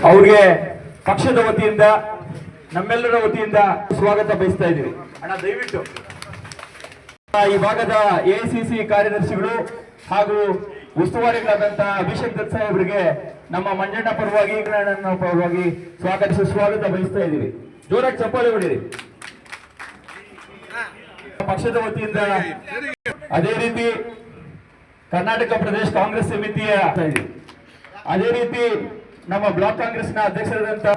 ಅವ್ರಿಗೆ ಪಕ್ಷದ ವತಿಯಿಂದ ನಮ್ಮೆಲ್ಲರ ವತಿಯಿಂದ ಸ್ವಾಗತ ಬಯಸ್ತಾ ಇದ್ದೀವಿ. ಅಣ್ಣ ದಯವಿಟ್ಟು ಈ ಭಾಗದ ಎಐಸಿಸಿ ಕಾರ್ಯದರ್ಶಿಗಳು ಹಾಗೂ ಉಸ್ತುವಾರಿಗಳಾದಂತಹ ಅಭಿಷೇಕ್ ದತ್ ಸಾಹೇಬರಿಗೆ ನಮ್ಮ ಮಂಜಣ್ಣ ಪರವಾಗಿ ಅಣ್ಣನ ಪರವಾಗಿ ಸ್ವಾಗತ ಬಯಸ್ತಾ ಇದ್ದೀವಿ. ಜೋರಾಗಿ ಚಪ್ಪಾಳೆ ಹೊಡೀರಿ. ಪಕ್ಷದ ವತಿಯಿಂದ ಅದೇ ರೀತಿ ಕರ್ನಾಟಕ ಪ್ರದೇಶ ಕಾಂಗ್ರೆಸ್ ಸಮಿತಿಯ ಅದೇ ರೀತಿ ನಮ್ಮ ಬ್ಲಾಕ್ ಕಾಂಗ್ರೆಸ್ನ ಅಧ್ಯಕ್ಷರಾದಂತ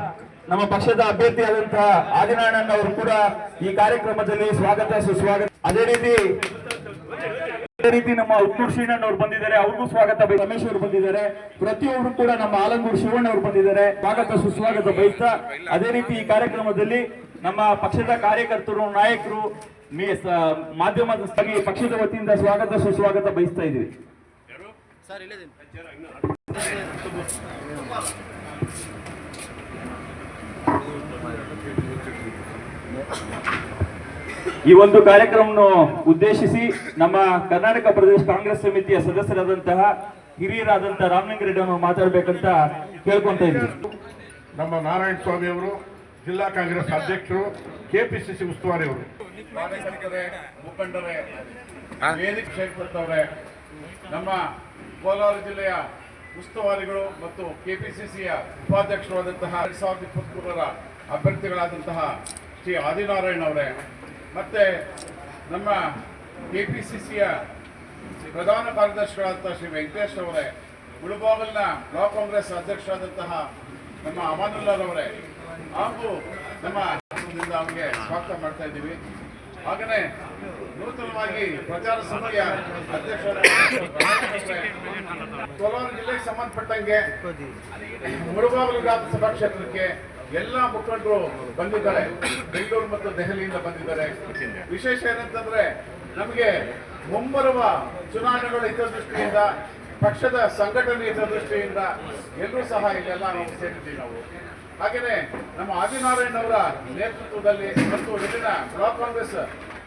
ನಮ್ಮ ಪಕ್ಷದ ಅಭ್ಯರ್ಥಿಯಾದಂತಹ ಆದಿನಾರಾಯಣನ್ ಅವರು ಕೂಡ ಈ ಕಾರ್ಯಕ್ರಮದಲ್ಲಿ ಸ್ವಾಗತ ಸುಸ್ವಾಗತ. ಅದೇ ರೀತಿ ನಮ್ಮ ಉತ್ತೂರು ಶ್ರೀನಣ್ಣ ಅವರು ಬಂದಿದ್ದಾರೆ, ಅವ್ರಿಗೂ ಸ್ವಾಗತ. ರಮೇಶ್ ಅವರು ಬಂದಿದ್ದಾರೆ, ಪ್ರತಿಯೊಬ್ಬರು ಕೂಡ ನಮ್ಮ ಆಲಂಗೂರು ಶಿವಣ್ಣ ಅವರು ಬಂದಿದ್ದಾರೆ, ಸ್ವಾಗತ ಸುಸ್ವಾಗತ ಬಯಸ್ತಾ ಅದೇ ರೀತಿ ಈ ಕಾರ್ಯಕ್ರಮದಲ್ಲಿ ನಮ್ಮ ಪಕ್ಷದ ಕಾರ್ಯಕರ್ತರು ನಾಯಕರು ಮಾಧ್ಯಮದ ಪಕ್ಷದ ವತಿಯಿಂದ ಸ್ವಾಗತ ಸುಸ್ವಾಗತ ಬಯಸ್ತಾ ಇದ್ದೀವಿ. ಈ ಒಂದು ಕಾರ್ಯಕ್ರಮವನ್ನು ಉದ್ದೇಶಿಸಿ ನಮ್ಮ ಕರ್ನಾಟಕ ಪ್ರದೇಶ ಕಾಂಗ್ರೆಸ್ ಸಮಿತಿಯ ಸದಸ್ಯರಾದಂತಹ ಹಿರಿಯರಾದಂತಹ ರಾಮಲಿಂಗಾರೆಡ್ಡಿ ಅವರು ಮಾತಾಡಬೇಕಂತ ಕೇಳ್ಕೊಂತ ಇದ್ದೀವಿ. ನಮ್ಮ ನಾರಾಯಣ ಸ್ವಾಮಿ ಅವರು, ಜಿಲ್ಲಾ ಕಾಂಗ್ರೆಸ್ ಅಧ್ಯಕ್ಷರು, ಕೆಪಿಸಿಸಿ ಉಸ್ತುವಾರಿ ಅವರು, ಮುಖಂಡರೇ, ವೇದಿಕೆ ಸೇರ್ಪಡ್ತವ್ರೆ, ನಮ್ಮ ಕೋಲಾರ ಜಿಲ್ಲೆಯ ಉಸ್ತುವಾರಿಗಳು ಮತ್ತು ಕೆಪಿಸಿಸಿಯ ಉಪಾಧ್ಯಕ್ಷರಾದಂತಹ 2023 ಅಭ್ಯರ್ಥಿಗಳಾದಂತಹ ಶ್ರೀ ಆದಿನಾರಾಯಣ್ ಅವರೇ, ಮತ್ತೆ ನಮ್ಮ ಕೆಪಿಸಿಸಿಯ ಪ್ರಧಾನ ಕಾರ್ಯದರ್ಶಿಗಳಾದಂತಹ ಶ್ರೀ ವೆಂಕಟೇಶ್ ಅವರೇ, ಮುಳಬಾಗಿಲಿನ ಬ್ಲಾಕ್ ಕಾಂಗ್ರೆಸ್ ಅಧ್ಯಕ್ಷರಾದಂತಹ ನಮ್ಮ ಅಮಾನುಲ್ಲಾರವರೇ ಹಾಗೂ ನಮ್ಮ ಅವರಿಗೆ ಸ್ವಾಗತ ಮಾಡ್ತಾ ಇದ್ದೀವಿ. ಹಾಗೆಯೇ ನೂತನವಾಗಿ ಪ್ರಚಾರ ಸಮಿತಿಯ ಅಧ್ಯಕ್ಷರಾದ ಕೋಲಾರ ಜಿಲ್ಲೆಗೆ ಸಂಬಂಧಪಟ್ಟಂಗೆ ಮುಳಬಾಗಿಲು ವಿಧಾನಸಭಾ ಕ್ಷೇತ್ರಕ್ಕೆ ಎಲ್ಲ ಮುಖಂಡರು ಬಂದಿದ್ದಾರೆ, ಬೆಂಗಳೂರು ಮತ್ತು ದೆಹಲಿಯಿಂದ ಬಂದಿದ್ದಾರೆ. ವಿಶೇಷ ಏನಂತಂದ್ರೆ ನಮಗೆ ಮುಂಬರುವ ಚುನಾವಣೆಗಳ ಹಿತದೃಷ್ಟಿಯಿಂದ, ಪಕ್ಷದ ಸಂಘಟನೆ ಹಿತದೃಷ್ಟಿಯಿಂದ ಎಲ್ಲರೂ ಸಹ ಇಲ್ಲೆಲ್ಲ ನಾವು ಸೇರಿದ್ದೀವಿ. ನಾವು ಹಾಗೆಯೇ ನಮ್ಮ ಆದಿನಾರಾಯಣ್ ಅವರ ನೇತೃತ್ವದಲ್ಲಿ ಮತ್ತು ಇಲ್ಲಿನ ಬ್ಲಾಕ್ ಕಾಂಗ್ರೆಸ್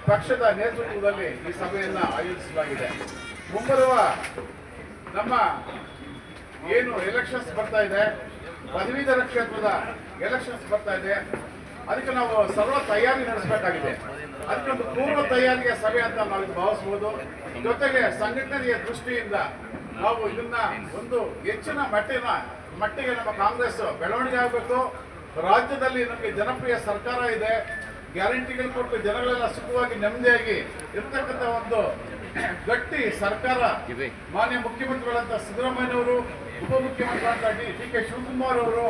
ಪಕ್ಷದ ನೇತೃತ್ವದಲ್ಲಿ ಈ ಸಭೆಯನ್ನ ಆಯೋಜಿಸಲಾಗಿದೆ. ಮುಂಬರುವ ನಮ್ಮ ಏನು ಎಲೆಕ್ಷನ್ಸ್ ಬರ್ತಾ ಇದೆ, ಪದವೀಧರ ಕ್ಷೇತ್ರದ ಎಲೆಕ್ಷನ್ಸ್ ಬರ್ತಾ ಇದೆ, ಅದಕ್ಕೆ ನಾವು ಸರ್ವ ತಯಾರಿ ನಡೆಸಬೇಕಾಗಿದೆ. ಅದಕ್ಕೆ ಒಂದು ಪೂರ್ವ ತಯಾರಿಯ ಸಭೆ ಅಂತ ನಾವು ಇದು ಭಾವಿಸಬಹುದು. ಜೊತೆಗೆ ಸಂಘಟನೆಯ ದೃಷ್ಟಿಯಿಂದ ನಾವು ಇದನ್ನ ಒಂದು ಹೆಚ್ಚಿನ ಮಟ್ಟಿಗೆ ನಮ್ಮ ಕಾಂಗ್ರೆಸ್ ಬೆಳವಣಿಗೆ ಆಗಬೇಕು. ರಾಜ್ಯದಲ್ಲಿ ನಮಗೆ ಜನಪ್ರಿಯ ಸರ್ಕಾರ ಇದೆ, ಗ್ಯಾರಂಟಿಗಳು ಕೊಟ್ಟು ಜನಗಳೆಲ್ಲ ಸುಖವಾಗಿ ನೆಮ್ಮದಿಯಾಗಿ ಇರ್ತಕ್ಕಂಥ ಒಂದು ಗಟ್ಟಿ ಸರ್ಕಾರ ಮಾನ್ಯ ಮುಖ್ಯಮಂತ್ರಿಗಳಂತ ಸಿದ್ದರಾಮಯ್ಯನವರು, ಉಪಮುಖ್ಯಮಂತ್ರಿಗಳಂತ ಡಿ ಕೆ ಶಿವಕುಮಾರ್ ಅವರು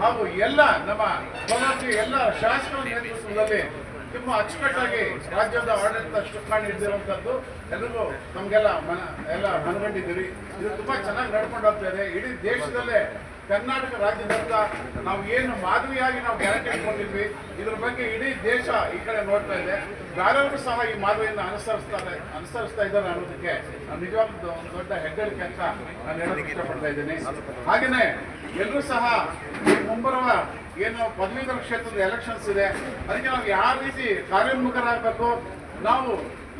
ಹಾಗೂ ಎಲ್ಲ ನಮ್ಮ ಕೋಲಾರ ಎಲ್ಲ ಶಾಸಕರ ನೇತೃತ್ವದಲ್ಲಿ ತುಂಬಾ ಅಚ್ಚುಕಟ್ಟಾಗಿ ರಾಜ್ಯದ ಆಡಳಿತ ಚುಕ್ಕಾಣಿ ಹಿಡಿದಿರುವಂತದ್ದು ಎಲ್ಲರಿಗೂ ನಮಗೆಲ್ಲ ಮನಗಂಡಿದ್ದೀವಿ. ಇದು ತುಂಬಾ ಚೆನ್ನಾಗಿ ನಡ್ಕೊಂಡು ಹೋಗ್ತಾ ಇದೆ. ಇಡೀ ದೇಶದಲ್ಲೇ ಕರ್ನಾಟಕ ರಾಜ್ಯದಂತ ನಾವು ಏನು ಮಾದರಿಯಾಗಿ ನಾವು ಗ್ಯಾರಂಟಿ ಕೊಟ್ಟಿದ್ವಿ, ಇದ್ರ ಬಗ್ಗೆ ಇಡೀ ದೇಶ ಈ ಕಡೆ ನೋಡ್ತಾ ಇದೆ. ಬೇರೆಯವರು ಸಹ ಈ ಮಾದರಿಯನ್ನು ಅನುಸರಿಸ್ತಾ ಇದ್ದಾರೆ ಅನ್ನೋದಕ್ಕೆ ನಿಜವಾಗ್ಲೂ ಒಂದು ದೊಡ್ಡ ಹೆಗ್ಗಳಿಕೆ ಅಂತ ನಾನು ಹೇಳೋದಕ್ಕೆ ಇಷ್ಟಪಡ್ತಾ ಇದ್ದೀನಿ. ಹಾಗೆಯೇ ಎಲ್ಲರೂ ಸಹ ಮುಂಬರುವ ಏನು ಪದವೀಧರ ಕ್ಷೇತ್ರದ ಎಲೆಕ್ಷನ್ಸ್ ಇದೆ, ಅದಕ್ಕೆ ನಾವು ಯಾವ ರೀತಿ ಕಾರ್ಯೋನ್ಮುಖರಾಗಬೇಕು, ನಾವು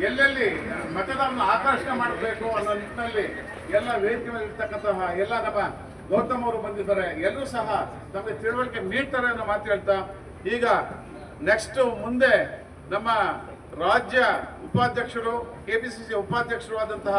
ಎಲ್ಲೆಲ್ಲಿ ಮತದಾರನ ಆಕರ್ಷಣೆ ಮಾಡಬೇಕು ಅನ್ನೋ ನಿಟ್ಟಿನಲ್ಲಿ ಎಲ್ಲ ವೇದಿಕೆ ಮೇಲೆ ಇರ್ತಕ್ಕಂತಹ ಎಲ್ಲ ನಮ್ಮ ಗೌತಮ್ ಅವರು ಬಂದಿದ್ದಾರೆ, ಎಲ್ಲರೂ ಸಹ ನಮಗೆ ತಿಳುವಳಿಕೆ ನೀಡ್ತಾರೆ ಅನ್ನೋ ಮಾತು ಹೇಳ್ತಾ, ಈಗ ನೆಕ್ಸ್ಟ್ ಮುಂದೆ ನಮ್ಮ ರಾಜ್ಯ ಉಪಾಧ್ಯಕ್ಷರು, ಕೆಪಿಸಿಸಿ ಉಪಾಧ್ಯಕ್ಷರು ಆದಂತಹ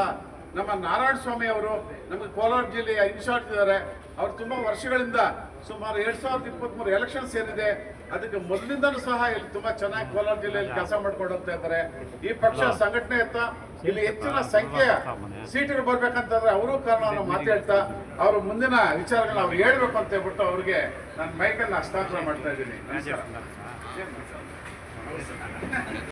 ನಮ್ಮ ನಾರಾಯಣ ಸ್ವಾಮಿ ಅವರು ನಮಗೆ ಕೋಲಾರ ಜಿಲ್ಲೆಯ ಇನ್ಚಾರ್ಜ್ ಇದ್ದಾರೆ. ಅವರು ತುಂಬಾ ವರ್ಷಗಳಿಂದ ಸುಮಾರು 2023 ಎಲೆಕ್ಷನ್ಸ್ ಏನಿದೆ ಅದಕ್ಕೆ ಮೊದಲಿಂದಲೂ ಸಹ ಇಲ್ಲಿ ತುಂಬಾ ಚೆನ್ನಾಗಿ ಕೋಲಾರ ಜಿಲ್ಲೆಯಲ್ಲಿ ಕೆಲಸ ಮಾಡ್ಕೊಂಡು ಹೋಗ್ತಾ ಇದ್ದಾರೆ. ಈ ಪಕ್ಷ ಸಂಘಟನೆ ಇಲ್ಲಿ ಹೆಚ್ಚಿನ ಸಂಖ್ಯೆಯ ಸೀಟುಗಳು ಬರ್ಬೇಕಂತಂದ್ರೆ ಅವರು ಕಾರಣವನ್ನು ಮಾತಾಡ್ತಾ ಅವರು ಮುಂದಿನ ವಿಚಾರಗಳನ್ನ ಅವ್ರು ಹೇಳ್ಬೇಕು ಅಂತ ಹೇಳ್ಬಿಟ್ಟು ಅವ್ರಿಗೆ ನಾನು ಮೈಕನ್ನು ಹಸ್ತಾಂತರ ಮಾಡ್ತಾ ಇದ್ದೀನಿ. ನಮಸ್ಕಾರ.